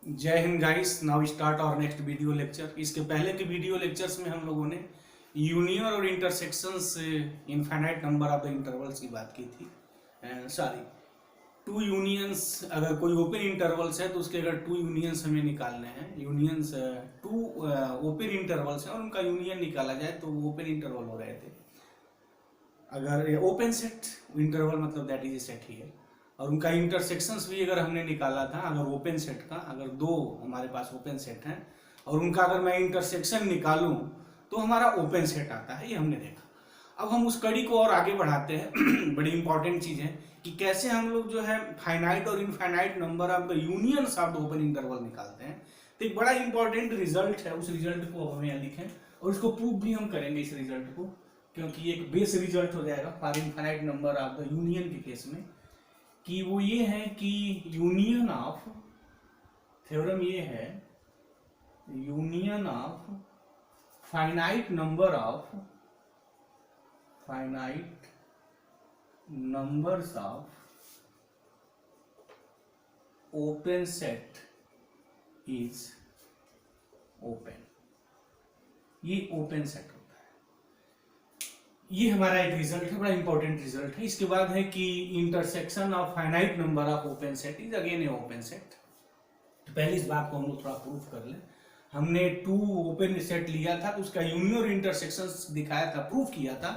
जय Hind guys. Now start और next video lecture. इसके पहले के वीडियो लेक्चर्स में हम लोगों ने यूनियन और intersections infinite number of the intervals की बात की थी। सॉरी, टू यूनियंस, अगर कोई ओपन इंटरवल्स है तो उसके अगर टू यूनियंस हमें निकालने हैं, यूनियंस टू ओपन इंटरवल्स हैं और उनका यूनियन निकाला जाए तो ओपन इंटरवल हो रहे थे। अगर ओपन सेट इंटरवल मतलब that is A set here, और उनका इंटरसेक्शंस भी अगर हमने निकाला था, अगर ओपन सेट का, अगर दो हमारे पास ओपन सेट हैं और उनका अगर मैं इंटरसेक्शन निकालूं तो हमारा ओपन सेट आता है, ये हमने देखा। अब हम उस कड़ी को और आगे बढ़ाते हैं। बड़ी इंपॉर्टेंट चीज है कि कैसे हम लोग जो है फाइनाइट और infinite number of the unions of the open interval निकालते हैं। तो एक बड़ा इंपॉर्टेंट रिजल्ट है, उस रिजल्ट को हमें यहाँ लिखें और इसको प्रूव भी हम करेंगे इस रिजल्ट को, क्योंकि एक बेस रिजल्ट हो जाएगा for infinite number of the union के केस में। कि वो ये है कि यूनियन ऑफ, थ्योरम ये है, union of finite number of finite numbers of open set is open. ये ओपन सेट होता है। ये हमारा एक रिजल्ट है, बड़ा इंपॉर्टेंट रिजल्ट है। इसके बाद है कि intersection of finite number of open set is again A open set. तो पहले इस बात को हम लोग थोड़ा प्रूफ कर लें। हमने टू ओपन सेट लिया था तो उसका यूनियन और इंटरसेक्शन दिखाया था, प्रूफ किया था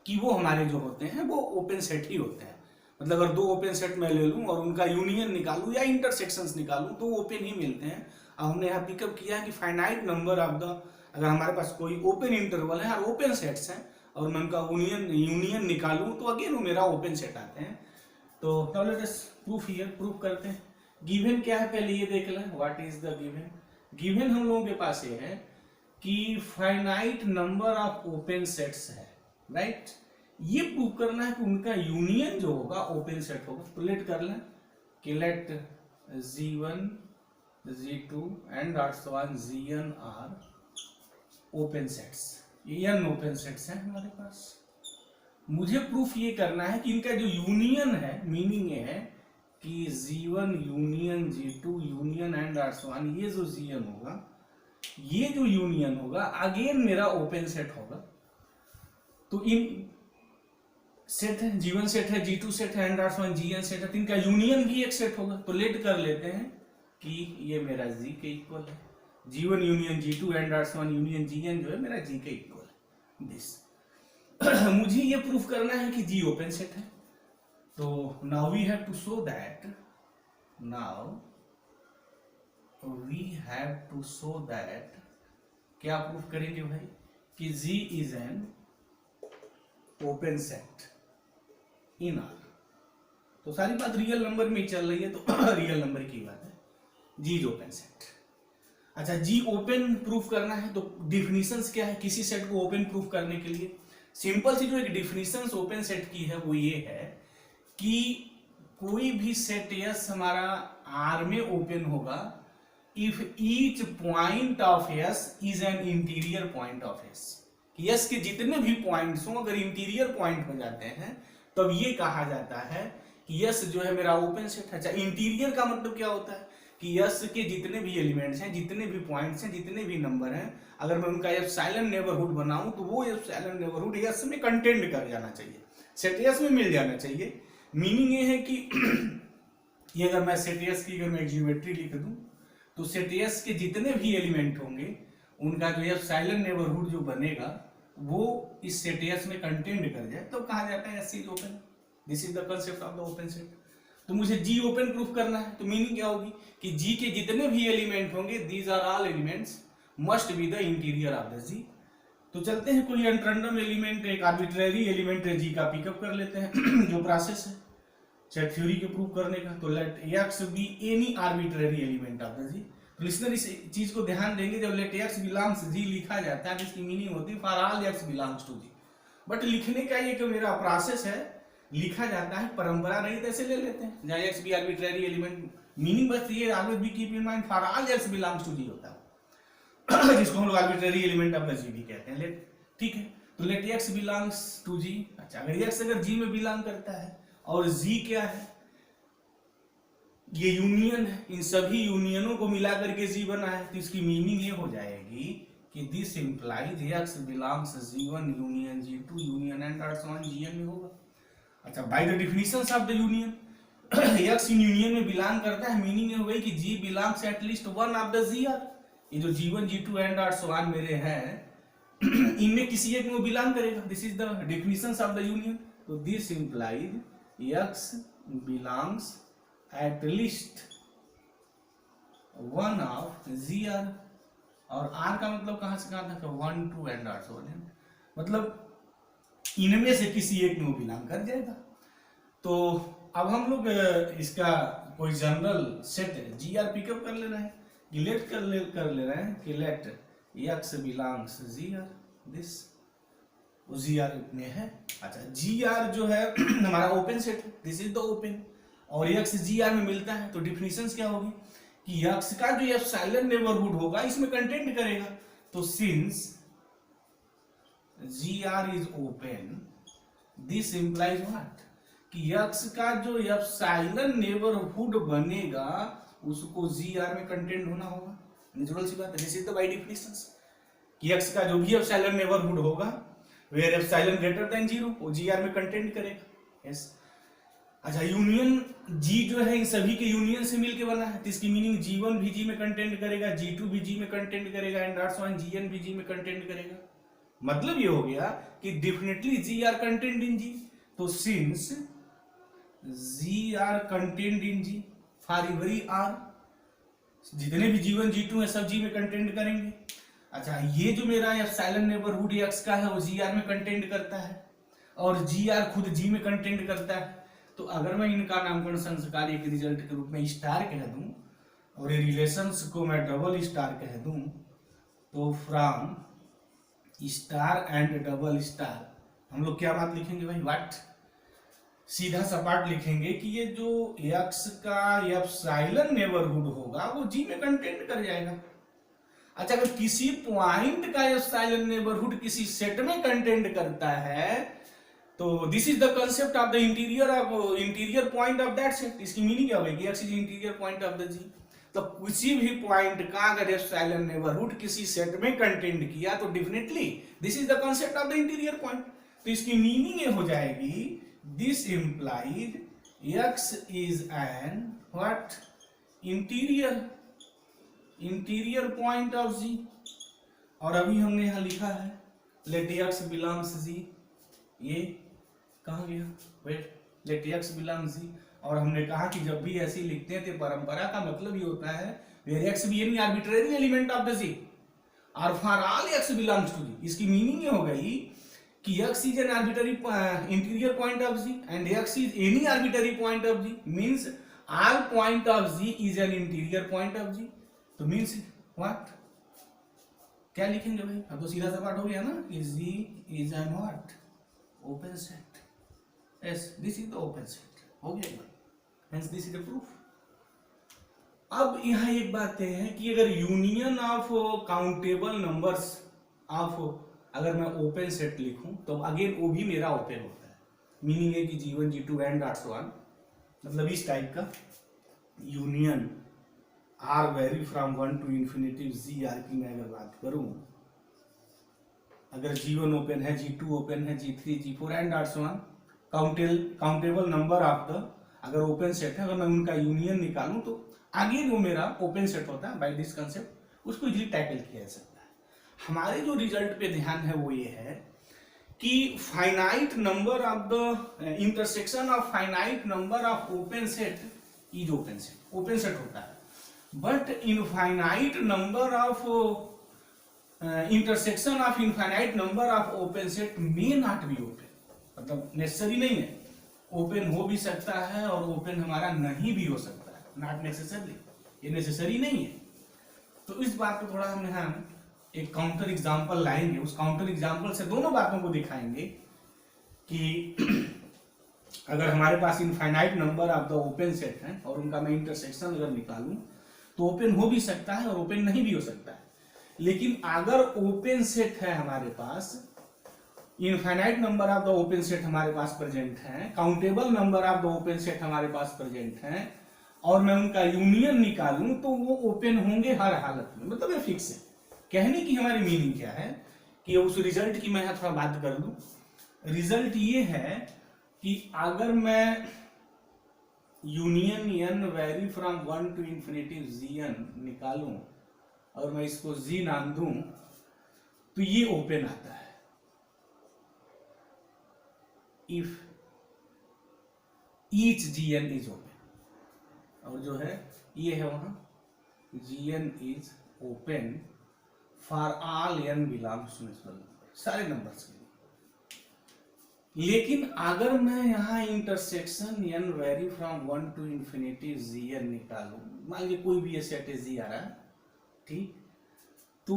कि वो हमारे जो होते हैं वो ओपन सेट ही होते हैं। मतलब अगर दो ओपन सेट मैं ले लूं और उनका यूनियन निकालूं या इंटरसेक्शंस निकालूं तो ओपन ही मिलते हैं। अब हमने यहाँ पिकअप किया कि फाइनाइट नंबर ऑफ द, अगर हमारे पास कोई ओपन इंटरवल है और ओपन सेट्स हैं और मैं उनका यूनियन निकालूं तो अगेन वो मेरा ओपन सेट आते हैं। तो let us proof here, proof करते हैं। गिवन क्या है पहले ये देख लें, what is the given. Given हम लोगों के पास ये है कि finite number of open sets है, राइट। ये प्रूव करना है कि उनका यूनियन जो होगा ओपन सेट होगा। तो लेट कर लें कि let G1 G2 and Gn are open sets. ये n ओपन सेट्स हैं हमारे पास। मुझे प्रूफ ये करना है कि इनका जो यूनियन है, मीनिंग ये है कि G1 union G2 union and आर्सवान, ये जो Gn होगा, ये जो यूनियन होगा अगेन मेरा ओपन सेट होगा। तो इन सेट है, G1 सेट है, G2 सेट है एंड आर्सवान Gn सेट है, तो इनका यूनियन भी एक सेट होगा। तो लेट कर लेते हैं कि ये मेरा G के इक्वल है। G1 यूनियन G2 एंड आर्सवान यूनियन Gn जो है मेरा G के इक्वल है, दिस। मुझे ये प्रूफ करना है कि G ओपन सेट है। तो now we have to show that, क्या प्रूफ करेंगे भाई कि G is an open set in R. तो सारी बात रियल नंबर में चल रही है, तो रियल नंबर की बात है, G इज ओपन सेट। अच्छा, G ओपन प्रूफ करना है तो डिफिनीशंस क्या है किसी सेट को ओपन प्रूफ करने के लिए। सिंपल सी जो एक डिफिनीशंस ओपन सेट की है वो ये है कि कोई भी सेट यस हमारा R में ओपन होगा if each point of S is an interior point of S। Yes के जितने भी पॉइंट्स हों अगर इंटीरियर पॉइंट हो जाते हैं तब ये कहा जाता है कि यस जो है मेरा ओपन सेट है। अच्छा, इंटीरियर का मतलब क्या होता है कि यस के जितने भी एलिमेंट्स हैं, जितने भी पॉइंट्स हैं, जितने भी नंबर हैं, अगर मैं उनका एप्सिलॉन नेबरहुड बनाऊं तो वो एप्सिलॉन नेबरहुड यस में कंटेंट कर जाना चाहिए, सेट यस में मिल जाना चाहिए। मीनिंग ये है कि ये अगर मैं सेट यस की अगर मैं ज्योमेट्री लिख दूं तो सेट यस के जितने भी एलिमेंट होंगे उनका जो एप्सिलॉन नेबरहुड जो बनेगा वो इस सेट यस में कंटेंट कर जाए तो कहा जाता है S is open. This is the concept of the open set. तो मुझे G ओपन प्रूफ करना है तो मीनिंग क्या होगी कि G के जितने भी एलिमेंट होंगे these are all elements must be the interior of the G। तो चलते हैं कोई रैंडम एलिमेंट, एक आर्बिट्रेरी एलिमेंट G का पिकअप कर लेते हैं जो प्रोसेस है सेट थ्योरी के प्रूफ करने का। तो let X be any arbitrary element of the G। तो लिसनर इस चीज को ध्यान देंगे, जब लेट X बिलोंग्स G लिखा जाता है इसकी मीनिंग होती है for all X belongs to G। But लिखने का ये जो मेरा प्रोसेस है, लिखा जाता है, परंपरा नहीं तो ऐसे ले लेते हैं जहाँ X be arbitrary element, meaning बस ये always be keep in mind for all X belongs to G होता है जिसको हम लोग arbitrary element of the G भी कहते हैं। लेट ठीक है, तो let X belongs to G। अच्छा, अगर X अगर G में बिलोंग करता है और G क्या है, ये यूनियन है, इन सभी यूनियनों को मिला करके जी बना है, तो इसकी मीनिंग ये हो जाएगी कि दिस इंप्लाइज एक्स बिलोंग्स जी1 यूनियन जी2 union and so on G N में होगा। अच्छा, by the definitions of the union x in union में बिलोंग करता है, मीनिंग ये हो गई कि G belongs at least one of the G R. ये जो जी1 जी2 एंड सो ऑन मेरे हैं इनमें किसी एक में वो बिलोंग करेगा। This is the definitions of the union. तो this implies x belongs at least one of G R, और आर का मतलब कहां से कहां था, 1 2 एंड सो ऑन, मतलब इनमें से किसी एक में वो बिलोंग कर जाएगा। तो अब हम लोग इसका कोई general set G R pickup कर ले रहे हैं, लेट कर ले रहे हैं कि let X belongs G R, this G R में है। अच्छा, जी आर जो है हमारा open set, this is the open, और एक्स जी आर में मिलता है, तो डिफिनेशन क्या होगी कि एक्स का जो एप्सिलॉन नेबरहुड होगा इसमें कंटेंट करेगा। तो since G R is open, this implies what कि एक्स का जो एप्सिलॉन नेबरहुड बनेगा उसको जी आर में कंटेंट होना होगा। नेचुरल सी बात है, this is the by definitions कि एक्स का जो भी एप्सिलॉन नेबरहुड होगा वेयर एप्सिलॉन ग्रेटर देन 0 वो जी आर में कंटेंट करेगा। यस। अच्छा, यूनियन जी जो है इन सभी के यूनियन से मिलके बना है, तो इसकी मीनिंग जी1 भी जी में कंटेंट करेगा, जी2 भी जी में कंटेंट करेगा एंड सो ऑन जीएन भी जी में कंटेंट करेगा। मतलब ये हो गया कि definitely G R content in G. तो since G R content in G for every R, जितने भी जी1 जी2 है सब जी में कंटेंट करेंगे। अच्छा, ये जो मेरा एप्सिलॉन नेबरहुड एक्स का है वो जी आर में कंटेंट करता है और जी आर खुद जी में कंटेंट करता है। तो अगर मैं इनका नामकरण संस्कार के रिजल्ट के रूप में स्टार कह दूं और ये रिलेशंस को मैं डबल स्टार कह दूं, तो from star and double star हम लोग क्या बात लिखेंगे भाई, व्हाट, सीधा सपाट लिखेंगे कि ये जो एक्स का एप्सिलॉन नेबरहुड होगा वो जी में कंटेंट कर जाएगा। अच्छा, अगर किसी पॉइंट का एप्सिलॉन नेबरहुड किसी सेट में कंटेंट करता है तो this is the concept of the interior point of that set. इसकी मीनिंग क्या होगी, x is interior point of the G. तो किसी भी पॉइंट का अगर एप्सिलॉन नेबरहुड किसी सेट में कंटेंट किया तो definitely this is the concept of the interior point. तो इसकी मीनिंग ये हो जाएगी this implied x is an what, interior point of जी। और अभी हमने यहां लिखा है लेट एक्स बिलोंग्स जी, ये कहां गया, वेट, लेट एक्स बिलोंग्स जी। और हमने कहा कि जब भी ऐसे लिखते हैं तो परंपरा का मतलब ये होता है where x be any arbitrary element of the G और for all x belongs to G. इसकी मीनिंग ये हो गई कि x is an arbitrary interior point of G and x is any arbitrary point of G, means all point of G is an interior point of G. तो means what, क्या लिखेंगे भाई, अब तो सीधा सपाट हो गया ना कि G is an what, open set. Yes, this is the open set, हो गया, hence this is the proof. अब यहां एक बात है कि अगर union of countable numbers of, अगर मैं ओपन सेट लिखूं तो अगेन वो भी मेरा ओपन होता है। मीनिंग है कि जी1 जी2 एंड सो ऑन, मतलब इस टाइप का union R vary from 1 to infinity G R की मैं अगर बात करूं, अगर जी1 ओपन है, जी2 ओपन है, जी3 जी4 and so on, countable number of the अगर ओपन सेट है, अगर मैं उनका यूनियन निकालूं तो आगे वो मेरा ओपन सेट होता है। बाय दिस कंसेप्ट उसको इजीली टैकल किया जा सकता है। हमारे जो रिजल्ट पे ध्यान है वो ये है कि finite number of the intersection of finite number of open set is open set, open set होता है, but infinite number of intersection of infinite number of open set may not be open. मतलब necessary नहीं है, open हो भी सकता है और ओपन हमारा नहीं भी हो सकता है, नॉट नेसेसरली, ये नेसेसरी नहीं है। तो इस बात को थोड़ा हम एक काउंटर एग्जांपल लाएंगे, उस काउंटर एग्जांपल से दोनों बातों को दिखाएंगे कि अगर हमारे पास infinite number of the open set है और उनका मैं इंटरसेक्शन अगर निकालूं तो ओपन हो भी सकता है और ओपन नहीं भी हो सकता है। लेकिन अगर ओपन सेट है हमारे पास, infinite number of the open set हमारे पास प्रेजेंट है, countable number of the open set हमारे पास प्रेजेंट है, और मैं उनका यूनियन निकालूं तो वो ओपन होंगे हर हालत में, मतलब ये फिक्स है। कहने की हमारी मीनिंग क्या है कि उस रिजल्ट की मैं यहाँ थोड़ा बात कर लूं। रिजल्ट ये है कि अगर मैं union n vary from 1 to infinity Gn निकालूं और मैं इसको G नाम दूं तो ये ओपन आता है। If each Gn is open, और जो है ये है वहां Gn is open for all n belongs to natural number, सारे नंबर्स के लिए। लेकिन अगर मैं यहाँ intersection n vary from 1 to infinity Gn निकालूं, मान लीजिए कोई भी सेट G आ रहा है, ठीक, तो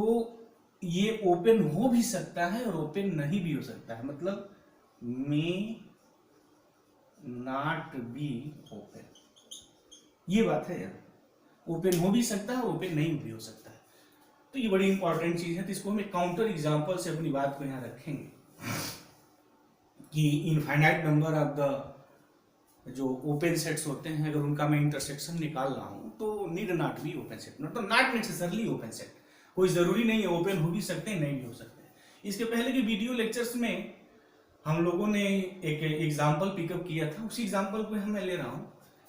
ये ओपन हो भी सकता है और ओपन नहीं भी हो सकता है, मतलब मे नॉट बी ओपन, ये बात है यार। ओपन हो भी सकता है, ओपन नहीं भी हो सकता है। तो ये बड़ी इंपॉर्टेंट चीज है, तो इसको हम एक काउंटर एग्जांपल से अपनी बात को यहाँ रखेंगे कि इनफाइनाइट नंबर ऑफ द जो ओपन सेट्स होते हैं, अगर उनका मैं इंटरसेक्शन निकाल रहा हूं तो need not be open set, तो नॉट नेसेसरली ओपन सेट, कोई जरूरी नहीं है, ओपन हो भी सकते हैं, नहीं भी हो सकते हैं। इसके पहले के वीडियो लेक्चर्स में हम लोगों ने एक एग्जाम्पल पिकअप किया था, उसी एग्जाम्पल को मैं ले रहा हूं।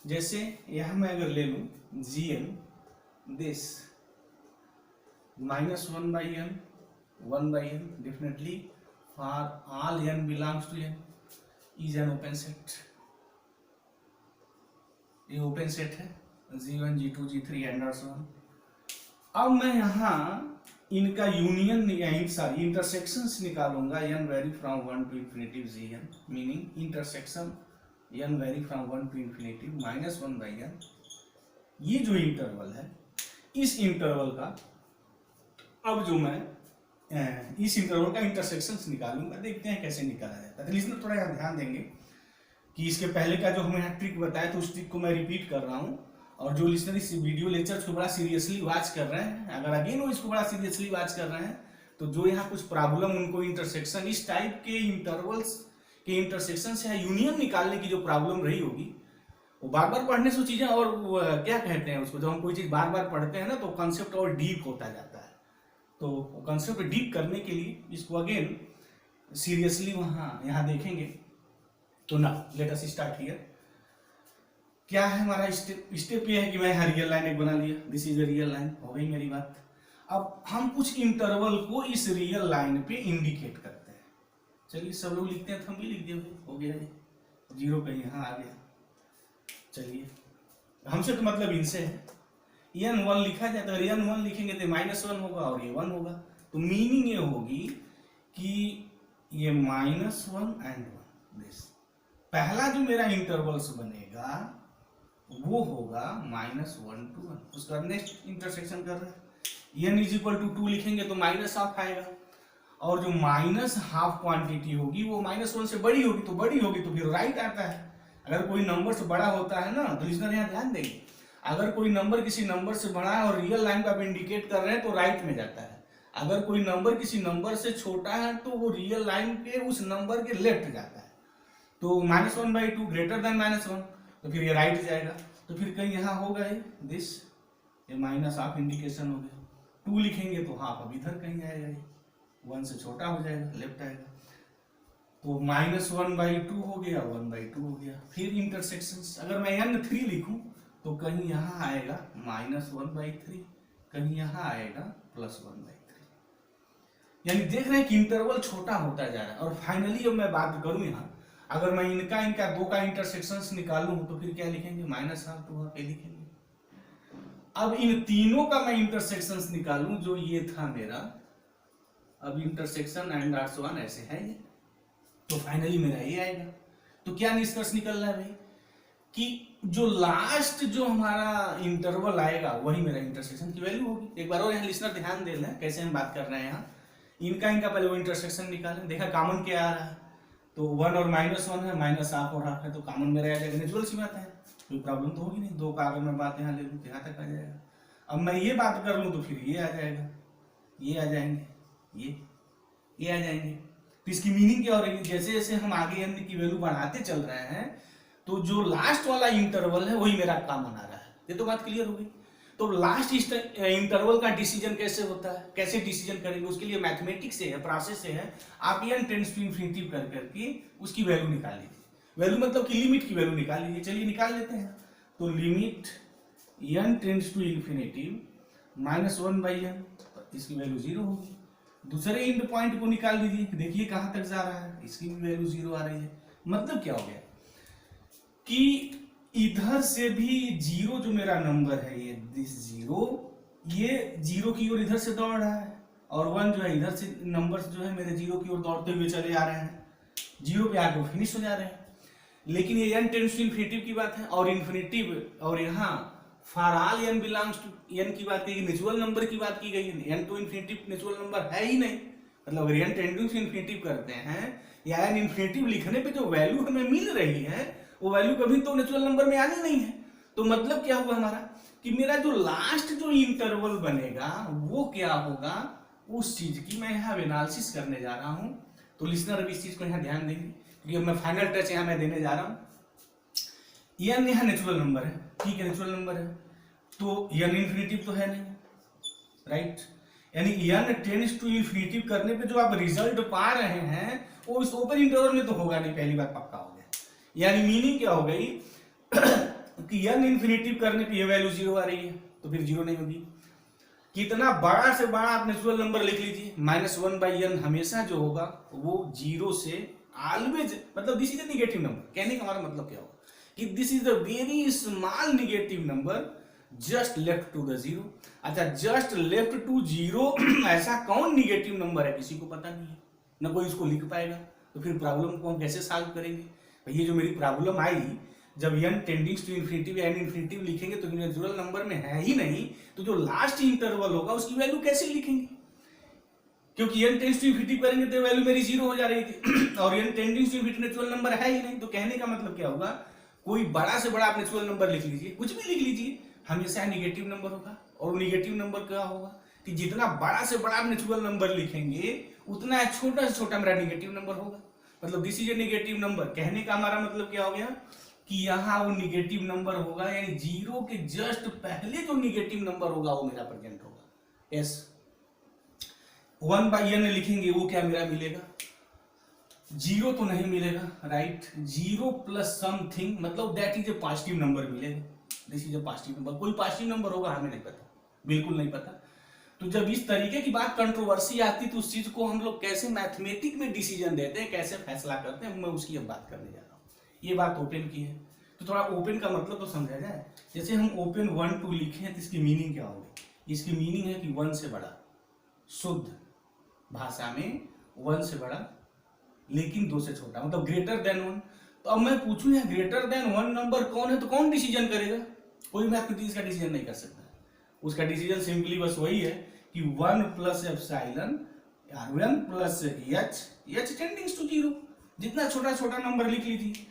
जैसे यहां मैं अगर ले लूं Gn this -1/n 1/n definitely for all n belongs to n is an open set. ये ओपन सेट है G1 G2 G3 and so on. अब मैं यहां इनका यूनियन सॉरी इंटरसेक्शंस निकालूंगा n vary from 1 to infinity Gn, meaning intersection n vary from 1 to infinity -1/n। ये जो interval है, इस इंटरवल का अब जो मैं इस इंटरवल का इंटरसेक्शंस निकालूंगा, देखते हैं कैसे निकाला जाता है। तो लिसनर थोड़ा यहाँ ध्यान देंगे कि इसके पहले का जो हमें यहाँ ट्रिक बताया तो उस ट्रिक को मैं रिपीट कर रहा हूँ, और जो लिसनर इस वीडियो लेक्चर को बड़ा सीरियसली वॉच कर रहे हैं, अगर अगेन वो इसको बड़ा सीरियसली वॉच कर रहे हैं, तो जो यहाँ कुछ प्रॉब्लम उनको इंटरसेक्शन इस टाइप के इंटरवल्स के इंटरसेक्शन से यूनियन निकालने की जो प्रॉब्लम रही होगी, वो बार बार पढ़ने से चीजें और क्या कहते हैं उसको, जब हम कोई चीज बार बार पढ़ते हैं ना तो कॉन्सेप्ट और डीप होता जाता है। तो कॉन्सेप्ट डीप करने के लिए इसको अगेन सीरियसली वहां यहाँ देखेंगे। तो ना लेट अस स्टार्ट हियर। क्या है हमारा स्टेप ये है कि मैं रियल लाइन एक बना लिया, this is a real line, हो गई मेरी बात। अब हम कुछ इंटरवल को इस रियल लाइन पे इंडिकेट करते हैं। चलिए सब लोग लिखते हैं, तो हम भी लिख दिए, हो गया ये 0 कहीं यहाँ आ गया। चलिए हमसे तो मतलब इनसे है, n1 लिखा जाए तो अगर n1 लिखेंगे तो -1 होगा और ये 1 होगा, तो मीनिंग ये होगी कि ये -1 एंड 1, दिस पहला जो मेरा इंटरवल्स बनेगा वो होगा -1 to 1। उसका नेक्स्ट इंटरसेक्शन कर रहे हैं, n = 2 लिखेंगे तो -½ आएगा, और जो -½ क्वांटिटी होगी वो -1 से बड़ी होगी, तो फिर राइट आता है। अगर कोई नंबर से बड़ा होता है ना, तो लिसनर यहाँ ध्यान देंगे, अगर कोई नंबर किसी नंबर से बड़ा है और रियल लाइन को आप इंडिकेट कर रहे हैं तो राइट में जाता है। अगर कोई नंबर किसी नंबर से छोटा है तो वो रियल लाइन के उस नंबर के लेफ्ट जाता है। तो -1/2 ग्रेटर देन -1, तो फिर ये राइट जाएगा। तो फिर कहीं यहाँ होगा दिस, ये -½ इंडिकेशन हो गया। 2 लिखेंगे तो हाफ अब इधर कहीं आएगा, ये 1 से छोटा हो जाएगा, लेफ्ट आएगा। तो -1/2 हो गया, 1/2 हो गया। फिर इंटरसेक्शंस, अगर मैं n3 लिखूं तो कहीं यहाँ आएगा -1/3, कहीं यहाँ आएगा +1/3। यानी देख रहे हैं कि इंटरवल छोटा होता जा रहा है। और फाइनली अब मैं बात करूं यहाँ, अगर मैं इनका दो का इंटरसेक्शंस निकालूं तो फिर क्या लिखेंगे, -½ to ½ लिखेंगे। अब इन तीनों का मैं इंटरसेक्शंस निकालूं, जो ये था मेरा, अब इंटरसेक्शन एंड सो ऑन ऐसे है ये, तो फाइनली मेरा ये आएगा। तो क्या निष्कर्ष निकल रहा है भाई कि जो लास्ट जो हमारा इंटरवल आएगा वही मेरा इंटरसेक्शन की वैल्यू होगी। एक बार और यहाँ लिसनर ध्यान दे लें कैसे हम बात कर रहे हैं। यहाँ इनका पहले वो इंटरसेक्शन निकालें, देखा कॉमन क्या आ रहा है, तो 1 और -1 है, -½ और ½ है, तो कॉमन में रह जाएगा, नेचुरल सी बात है, कोई प्रॉब्लम तो होगी नहीं। 2 का अगर मैं बात यहाँ ले लूँ तो यहाँ तक आ जाएगा। अब मैं ये बात कर लूँ तो फिर ये आ जाएगा, ये आ जाएंगे, ये आ जाएंगे। तो इसकी मीनिंग क्या हो रही है, जैसे जैसे हम आगे n की वैल्यू बढ़ाते चल रहे हैं तो जो लास्ट वाला इंटरवल है वही मेरा कॉमन आ रहा है। ये तो बात क्लियर हो गई। तो लास्ट इंटरवल का डिसीजन कैसे होता है, कैसे डिसीजन करेंगे, उसके लिए मैथमेटिक्स से है, प्रोसेस से है। आप n टेंड्स टू इन्फिनिटी कर करके उसकी वैल्यू निकाल लीजिए। वैल्यू मतलब कि लिमिट की वैल्यू निकाल लीजिए। चलिए निकाल लेते हैं। तो limit n tends to infinity -1/n, इसकी वैल्यू 0 होगी। दूसरे एंड पॉइंट को निकाल लीजिए, देखिए कहां तक जा रहा है, इसकी भी वैल्यू 0 आ रही है। मतलब क्या हो गया कि इधर से भी 0 जो मेरा नंबर है, ये दिस 0, ये 0 की ओर इधर से दौड़ रहा है, और 1 जो है इधर से नंबर जो है मेरे 0 की ओर दौड़ते हुए चले आ रहे हैं, 0 पे आके फिनिश हो जा रहे हैं। लेकिन ये n टेंड्स टू इन्फिनिटी की बात है, और इन्फिनिटी, और यहाँ for all n belongs to n की बात की, नेचुरल नंबर की बात की गई है। n to infinity natural number है ही नहीं। मतलब अगर n टेंडिंग टू इन्फिनिटी करते हैं या n इन्फिनिटी लिखने पे जो वैल्यू हमें मिल रही है वो वैल्यू कभी तो नेचुरल नंबर में आनी नहीं है। तो मतलब क्या हुआ हमारा कि मेरा जो लास्ट जो इंटरवल बनेगा वो क्या होगा, उस चीज की मैं यहाँ एनालिसिस करने जा रहा हूँ। तो लिसनर अभी इस चीज को यहाँ ध्यान देंगे, क्योंकि अब मैं फाइनल टच यहाँ मैं देने जा रहा हूँ। n यहाँ नेचुरल नंबर है, ठीक है, नेचुरल नंबर है, तो n इन्फिनिटी तो है नहीं, राइट। यानी n टेंड्स टू इन्फिनिटी करने पे जो आप रिजल्ट पा रहे हैं वो इस ओपन इंटरवल में तो होगा नहीं, पहली बात पक्का हो गया। यानी मीनिंग क्या हो गई कि n इन्फिनिटी करने पे ये वैल्यू 0 आ रही है, तो फिर 0 नहीं होगी। कितना बड़ा से बड़ा आप नेचुरल नंबर लिख लीजिए, -1/n हमेशा जो होगा वो 0 से ऑलवेज, मतलब this is a negative number. कहने का हमारा मतलब क्या होगा कि this is a very small negative number just left to the 0। अच्छा, जस्ट लेफ्ट टू 0 ऐसा कौन नेगेटिव नंबर है, किसी को पता नहीं है, ना कोई इसको लिख पाएगा। तो फिर प्रॉब्लम को हम कैसे सॉल्व करेंगे? ये जो मेरी प्रॉब्लम आई, जब n टेंडिंग्स टू इन्फिनिटी या n इन्फिनिटी लिखेंगे तो नेचुरल नंबर में है ही नहीं, तो जो लास्ट इंटरवल होगा उसकी वैल्यू कैसे लिखेंगे? क्योंकि n टेंड्स टू इन्फिनिटी करेंगे तो वैल्यू मेरी 0 हो जा रही थी और n tendings to infinity natural number है ही नहीं। तो कहने का मतलब क्या होगा, कोई बड़ा से बड़ा आप नेचुरल नंबर लिख लीजिए, कुछ भी लिख लीजिए, हमेशा नेगेटिव नंबर होगा। और नेगेटिव नंबर क्या होगा कि जितना बड़ा से बड़ा आप नेचुरल नंबर लिखेंगे उतना छोटा से छोटा मेरा नेगेटिव नंबर होगा। मतलब this is A negative number. कहने का हमारा मतलब क्या हो गया कि यहाँ वो नेगेटिव नंबर होगा, यानी 0 के जस्ट पहले जो नेगेटिव नंबर होगा वो मेरा प्रेजेंट होगा। यस, 1/n लिखेंगे वो क्या मेरा मिलेगा, 0 तो नहीं मिलेगा, राइट। 0 प्लस समथिंग, मतलब that is a positive number मिलेगा। This is a positive number. कोई पॉजिटिव नंबर होगा हमें नहीं पता, बिल्कुल नहीं पता। तो जब इस तरीके की बात कंट्रोवर्सी आती तो उस चीज को हम लोग कैसे मैथमेटिक में डिसीजन देते हैं, कैसे फैसला करते हैं, मैं उसकी अब बात करने जा रहा हूँ। ये बात ओपन की है तो थोड़ा ओपन का मतलब तो समझा जाए। जैसे हम ओपन 1 2 लिखे हैं तो इसकी मीनिंग क्या होगी? इसकी मीनिंग है कि 1 से बड़ा, शुद्ध भाषा में 1 से बड़ा लेकिन 2 से छोटा, मतलब ग्रेटर देन 1। तो अब मैं पूछूं यहाँ ग्रेटर देन 1 नंबर कौन है, तो कौन डिसीजन करेगा? कोई मैथमेटिक्स का डिसीजन नहीं कर सकता। उसका डिसीजन सिंपली बस वही है कि 1 plus epsilon r 1 plus h tendings to 0। जितना छोटा छोटा नंबर लिख लीजिए।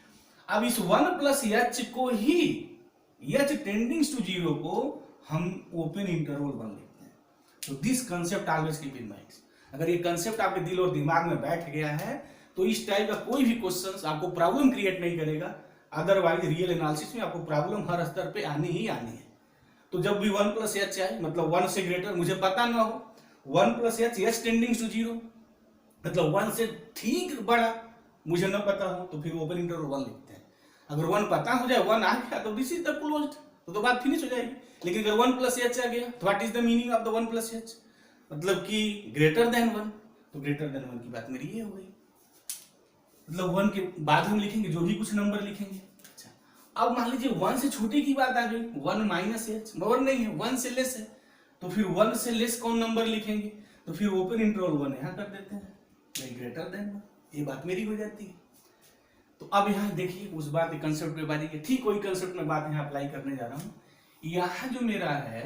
अब इस 1 प्लस h को ही, h टेंडिंग्स टू 0 को हम ओपन इंटरवल बन लेते हैं। तो this concept always keep in mind. अगर ये कंसेप्ट आपके दिल और दिमाग में बैठ गया है तो इस टाइप का कोई भी क्वेश्चन आपको प्रॉब्लम क्रिएट नहीं करेगा। अदरवाइज रियल एनालिसिस में आपको प्रॉब्लम हर स्तर पे आनी ही आनी है। तो जब भी 1 प्लस h आए, मतलब 1 से ग्रेटर, मुझे पता ना हो, 1 प्लस h टेंडिंग्स टू 0, मतलब 1 से ठीक बड़ा मुझे न पता हो, तो फिर ओपन इंटरवल 1 लिखते हैं। अगर 1 पता हो जाए, 1 आ गया, तो दिस इज द क्लोज्ड, तो बात फिनिश हो जाएगी। लेकिन अगर 1 प्लस h आ गया तो what is the meaning of the 1 plus h, मतलब कि ग्रेटर देन 1। तो ग्रेटर देन 1 की बात मेरी ये हो गई, मतलब 1 के बाद हम लिखेंगे जो भी कुछ नंबर लिखेंगे। अब मान लीजिए 1 से छोटी की बात आ गई, 1 माइनस h, 1 नहीं है, 1 से लेस है, तो फिर 1 से लेस कौन नंबर लिखेंगे? तो फिर ओपन इंटरवल 1 यहाँ कर देते हैं, ग्रेटर देन 1। ये बात मेरी हो जाती है। तो अब यहाँ देखिए उस बात के कंसेप्ट पे बात है, ठीक वही कंसेप्ट में बात यहाँ अप्लाई करने जा रहा हूँ। यहाँ जो मेरा है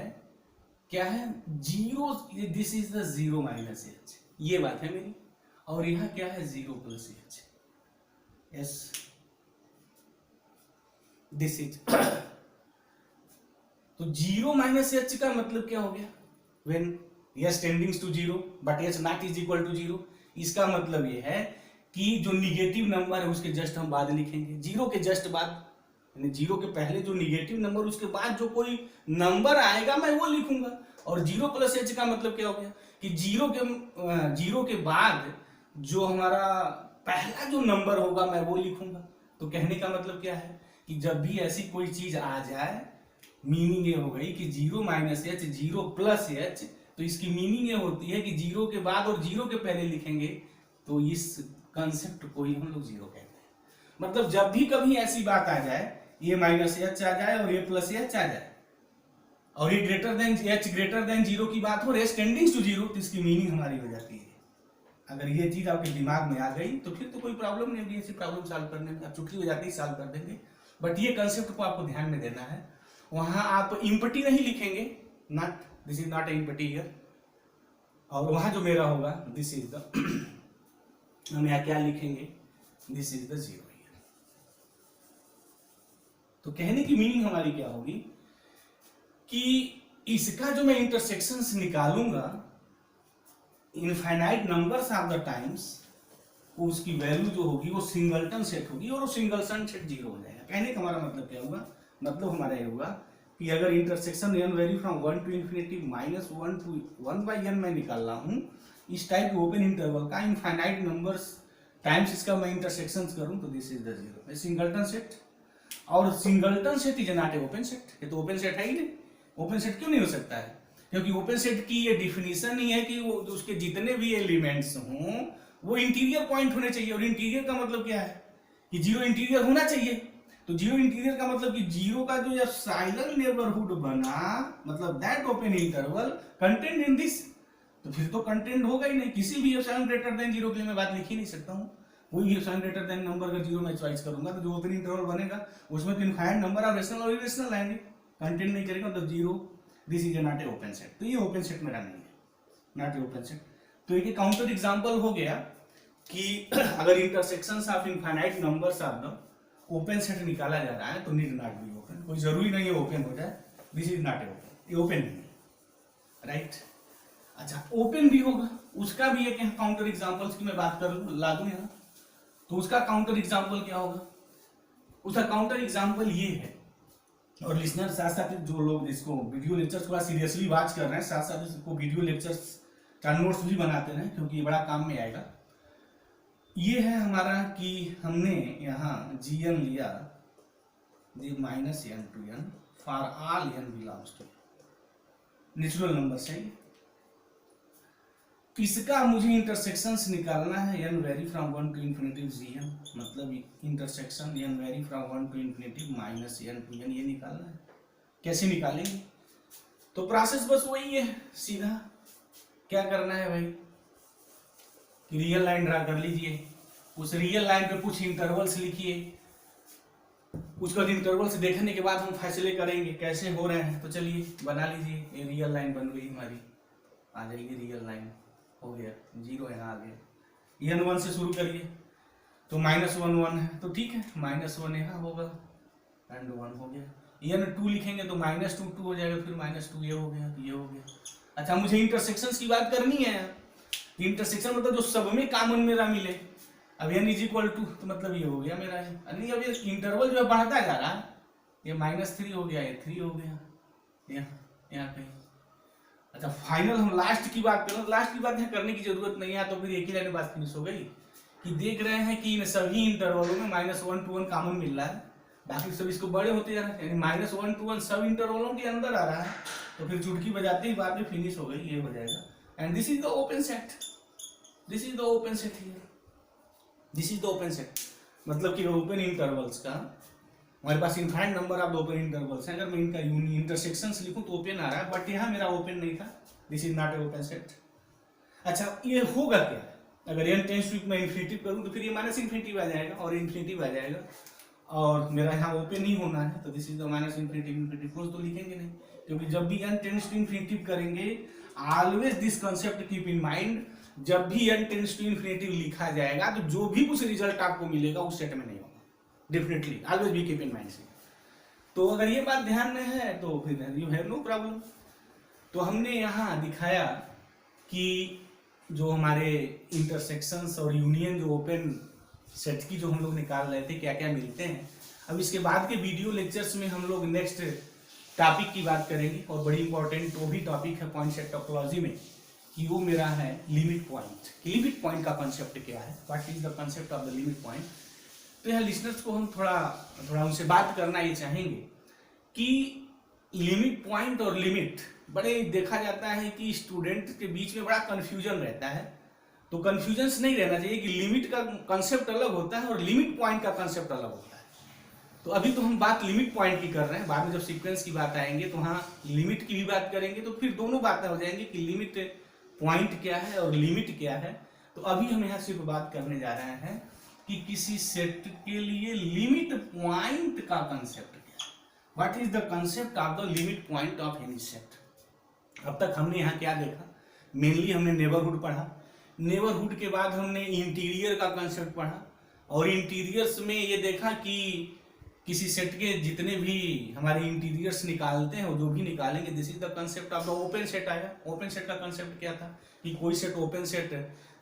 क्या है, 0, this is the 0 minus h, ये बात है मेरी। और यहाँ क्या है, 0 plus h। Yes, this is तो 0 माइनस h का मतलब क्या हो गया, when h tendings to 0 but h not is equal to 0। इसका मतलब ये है कि जो निगेटिव नंबर है उसके जस्ट हम बाद लिखेंगे, 0 के जस्ट बाद यानी जीरो के पहले जो निगेटिव नंबर उसके बाद जो कोई नंबर आएगा मैं वो लिखूंगा। और जीरो प्लस एच का मतलब क्या हो गया कि जीरो के बाद जो हमारा पहला जो नंबर होगा मैं वो लिखूंगा। तो कहने का मतलब क्या है कि जब भी ऐसी कोई चीज आ जाए, मीनिंग ये हो गई कि zero minus H, zero plus H, तो इसकी मीनिंग ये होती है कि जीरो के बाद और जीरो के पहले लिखेंगे तो इस कंसेप्ट को ही हम लोग जीरो कहते हैं। मतलब जब भी कभी ऐसी बात आ जाए, ये माइनस एच आ जाए और ये प्लस एच आ जाए और ये greater than H greater than zero की बात हो, एच टेंडिंग टू जीरो, तो इसकी मीनिंग हमारी हो जाती है। अगर ये चीज आपके दिमाग में आ गई तो फिर तो कोई प्रॉब्लम नहीं होगी, ऐसी प्रॉब्लम सॉल्व करने में आप छुट्टी हो जाती है, सॉल्व कर देंगे। बट ये कंसेप्ट को आपको ध्यान में देना है। वहां आप इम्पटी नहीं लिखेंगे, not, this is not empty here. और वहां जो मेरा होगा दिस इज द हम यहाँ क्या लिखेंगे, this is the zero here. तो कहने की मीनिंग हमारी क्या होगी कि इसका जो मैं इंटरसेक्शंस निकालूंगा infinite numbers of the times, उसकी वैल्यू जो होगी वो सिंगलटन सेट होगी और वो सिंगलटन सेट जीरो हो जाएगा। कहने का हमारा मतलब क्या होगा, मतलब हमारा ये होगा कि अगर intersection n vary from 1 to infinity minus 1 to 1 by n मैं निकाल रहा हूं इस टाइप के ओपन इंटरवल का इनफाइनाइट नंबर्स टाइम्स इसका मैं इंटरसेक्शन करूं तो this is the zero, singleton set. और singleton set is not a open set. ये तो ओपन सेट है ही नहीं। ओपन सेट क्यों नहीं हो सकता है? क्योंकि ओपन सेट की ये डिफिनीशन ही है कि वो उसके जितने भी एलिमेंट्स हों वो इंटीरियर पॉइंट होने चाहिए। और इंटीरियर का मतलब क्या है कि जीरो इंटीरियर होना चाहिए। तो जीरो इंटीरियर का मतलब कि जीरो का जो एप्सिलॉन नेबरहुड बना, मतलब that open interval content in this, तो फिर तो कंटेंट होगा ही नहीं। किसी भी एप्सिलॉन ग्रेटर देन जीरो के लिए मैं बात लिख ही नहीं सकता हूँ। कोई भी एप्सिलॉन ग्रेटर देन नंबर अगर जीरो में चॉइस करूंगा तो जो ओपन इंटरवल बनेगा उसमें तो इनफाइनाइट नंबर ऑफ रेशनल और इरेशनल आएंगे, कंटेंट नहीं करेगा तो zero, this is not a open set. तो ये ओपन सेट मेरा नहीं है, नॉट ए ओपन सेट। तो एक काउंटर एग्जांपल हो गया कि अगर intersections of infinite numbers of the open set निकाला जा रहा है तो नीड नॉट बी ओपन। कोई जरूरी नहीं है ओपन हो जाए, this is not a open, ये ओपन नहीं है, राइट। अच्छा, ओपन भी होगा, उसका भी एक काउंटर एग्जांपल्स की मैं बात कर ला दूं यहाँ, तो उसका काउंटर एग्जांपल क्या होगा? उसका काउंटर एग्जांपल ये है। और लिसनर साथ साथ जो लोग इसको वीडियो लेक्चर्स थोड़ा सीरियसली वॉच कर रहे हैं, साथ साथ इसको वीडियो लेक्चर्स का नोट्स भी बनाते रहे क्योंकि ये बड़ा काम में आएगा। ये है हमारा कि हमने यहाँ gn लिया minus n to n for all n belongs to natural number से। इसका मुझे इंटरसेक्शंस निकालना है n vary from 1 to infinity gn, मतलब intersection n vary from 1 to infinity minus n to n, ये निकालना है। कैसे निकालेंगे? तो प्रोसेस बस वही है, सीधा क्या करना है भाई कि रियल लाइन ड्रा कर लीजिए, उस रियल लाइन पे कुछ इंटरवल्स लिखिए, कुछ इंटरवल्स देखने के बाद हम फैसले करेंगे कैसे हो रहे हैं। तो चलिए बना लीजिए, ये रियल लाइन बन गई हमारी, आ जाएगी रियल लाइन, हो गया जीरो यहाँ आ गया। n1 से शुरू करिए तो माइनस 1 1 है तो ठीक है, माइनस 1 यहाँ होगा एंड 1 हो गया। n2 लिखेंगे तो माइनस 2 2 हो जाएगा, फिर माइनस 2 ये हो गया, ये हो गया। अच्छा, मुझे इंटरसेक्शंस की बात करनी है। इंटरसेक्शन मतलब जो सब में कॉमन मेरा मिले। अब n इज इक्वल टू, तो मतलब ये हो गया मेरा है, नहीं अब ये इंटरवल जो बढ़ता जा रहा है, ये -3 हो गया, ये 3 हो गया, यहाँ कहीं। अच्छा, फाइनल हम लास्ट की बात करें, लास्ट की बात यहाँ करने की जरूरत नहीं है, तो फिर एक ही लाइन में बात फिनिश हो गई कि देख रहे हैं कि इन सभी इंटरवलों में -1 to 1 कॉमन मिल रहा है, बाकी सब इसको बड़े होते जा रहे हैं, यानी -1 to 1 सब इंटरवलों के अंदर आ रहा है। तो फिर चुटकी बजाते ही बात में फिनिश हो गई, ये हो जाएगा। And this is the open set, this is the open set here, this is the open set. मतलब कि ओपन इंटरवल्स का हमारे पास infinite number of open intervals हैं, अगर मैं इनका इंटरसेक्शंस लिखूं तो ओपन आ रहा है, बट यहाँ मेरा ओपन नहीं था, this is not a open set. अच्छा, ये होगा क्या अगर n टेंड्स टू मैं इन्फिनिटी करूं तो फिर ये माइनस इन्फिनिटी आ जाएगा और इन्फिनिटी आ जाएगा, और मेरा यहाँ ओपन ही होना है, तो this is the minus infinity infinity close तो लिखेंगे नहीं, क्योंकि जब भी n टेंड्स टू इन्फिनिटी करेंगे, always this concept keep in mind, जब भी n टेंड्स टू इन्फिनिटी लिखा जाएगा तो जो भी कुछ रिजल्ट आपको मिलेगा उस सेट में नहीं होगा, definitely always be keep in mind से। तो अगर ये बात ध्यान में है तो फिर यू हैव नो प्रॉब्लम। तो हमने यहाँ दिखाया कि जो हमारे इंटरसेक्शंस और यूनियन जो ओपन सेट की जो हम लोग निकाल रहे थे क्या क्या मिलते हैं, अब इसके बाद के वीडियो लेक्चर्स में हम लोग नेक्स्ट टॉपिक की बात करेंगे, और बड़ी इंपॉर्टेंट वो भी टॉपिक है पॉइंट सेट टोपोलॉजी में, कि वो मेरा है लिमिट पॉइंट। लिमिट पॉइंट का कॉन्सेप्ट क्या है, what is the concept of the limit point. तो यहाँ लिसनर्स को हम थोड़ा उनसे बात करना ये चाहेंगे कि लिमिट पॉइंट और लिमिट बड़े देखा जाता है कि स्टूडेंट के बीच में बड़ा कंफ्यूजन रहता है। तो कंफ्यूजन नहीं रहना चाहिए कि लिमिट का कंसेप्ट अलग होता है और लिमिट पॉइंट का कंसेप्ट अलग होता है। तो अभी तो हम बात लिमिट पॉइंट की कर रहे हैं, बाद में जब सीक्वेंस की बात आएंगे तो हाँ लिमिट की भी बात करेंगे, तो फिर दोनों बातें हो जाएंगी कि लिमिट पॉइंट क्या है और लिमिट क्या है। तो अभी हम यहाँ सिर्फ बात करने जा रहे हैं कि किसी सेट के लिए लिमिट पॉइंट का कंसेप्ट क्या है, what is the concept of the limit point of any set. अब तक हमने यहाँ क्या देखा, मेनली हमने नेबरहुड पढ़ा, नेबरहुड के बाद हमने इंटीरियर का कंसेप्ट पढ़ा, और इंटीरियर्स में ये देखा कि किसी सेट के जितने भी हमारे इंटीरियर्स निकालते हैं, वो जो भी निकालेंगे, this is the concept of the open set आया। ओपन सेट का कंसेप्ट क्या था कि कोई set open set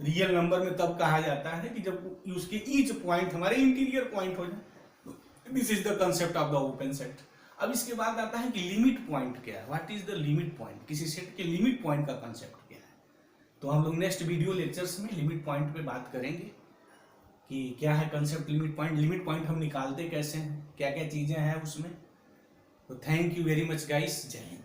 real number में तब कहा जाता है कि जब उसके ईच पॉइंट हमारे इंटीरियर पॉइंट हो जाए। This is the concept of the open set. अब इसके बाद आता है कि लिमिट पॉइंट क्या है, what is the limit point, किसी सेट के लिमिट पॉइंट का कंसेप्ट क्या है। तो हम लोग नेक्स्ट वीडियो लेक्चर्स में लिमिट पॉइंट पे बात करेंगे कि क्या है कंसेप्ट लिमिट पॉइंट हम निकालते कैसे हैं, क्या क्या चीजें हैं उसमें। तो thank you very much guys, जय हिंद।